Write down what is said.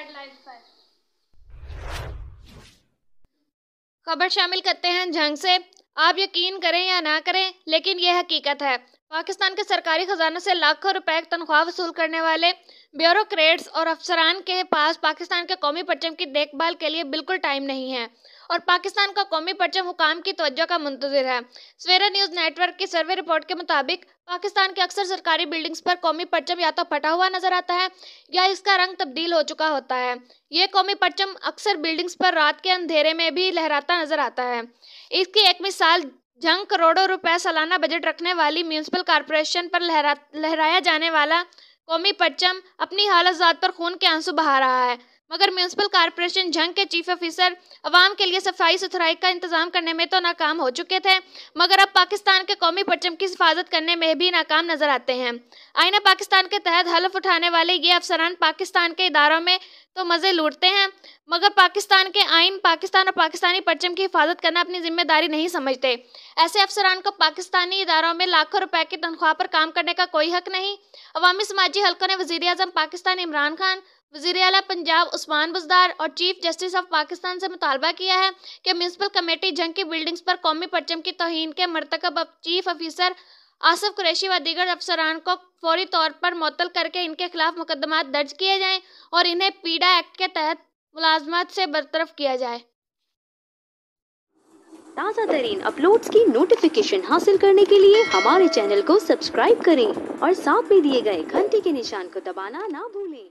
Headlines पर खबर शामिल करते हैं जंग से। आप यकीन करें या ना करें, लेकिन यह हकीकत है। पाकिस्तान के सरकारी खजाने से लाखों रुपए तनख्वाह वसूल करने वाले ब्यूरोक्रेट्स और अफसरान के पास पाकिस्तान के कौमी परचम की देखभाल के लिए बिल्कुल टाइम नहीं है और पाकिस्तान का कौमी परचम हुकाम की तवज्जो का मुंतजिर है। सवेरा न्यूज नेटवर्क की सर्वे रिपोर्ट के मुताबिक पाकिस्तान के अक्सर सरकारी बिल्डिंग्स पर कौमी परचम या तो फटा हुआ नजर आता है या इसका रंग तब्दील हो चुका होता है। ये कौमी परचम अक्सर बिल्डिंग्स पर रात के अंधेरे में भी लहराता नजर आता है। इसकी एक मिसाल जंग करोड़ों रुपए सालाना बजट रखने वाली म्यूनिसिपल कॉरपोरेशन पर लहराया जाने वाला कौमी परचम अपनी हालत जात पर खून के आंसू बहा रहा है। मगर म्यूनिसिपल कॉरपोरेशन जंग के चीफ ऑफिसर अवाम के लिए सफाई सुथराई का इंतजाम करने में तो नाकाम हो चुके थे, मगर अब पाकिस्तान के कौमी परचम की हिफाजत करने में भी नाकाम नजर आते हैं। आईना पाकिस्तान के तहत हलफ उठाने वाले ये अफसरान पाकिस्तान के इदारों में तो मजे लूटते हैं, मगर पाकिस्तान के आइन, पाकिस्तान और पाकिस्तानी परचम की हिफाजत करना अपनी जिम्मेदारी नहीं समझते। ऐसे अफसरान को पाकिस्तानी इदारों में लाखों रुपए की तनख्वाह पर काम करने का कोई हक नहीं। अवामी समाजी हलकों ने वजीर आजम पाकिस्तान इमरान खान, वजीर आला पंजाब उस्मान बुज़दार और चीफ जस्टिस ऑफ पाकिस्तान से मुतालबा किया है कि म्यूनिसिपल कमेटी जंग की बिल्डिंग्स पर कौमी परचम की तौहीन के मरतकब चीफ ऑफिसर आसिफ कुरैशी व दीगर अफसरान को फौरी तौर पर मुअत्तल करके इनके खिलाफ मुकदमात दर्ज किए जाएं और इन्हें पीडा एक्ट के तहत मुलाजमत से बरतरफ किया जाए। ताज़ा तरीन अपलोड्स की नोटिफिकेशन हासिल करने के लिए हमारे चैनल को सब्सक्राइब करें और साथ में दिए गए घंटी के निशान को दबाना ना भूलें।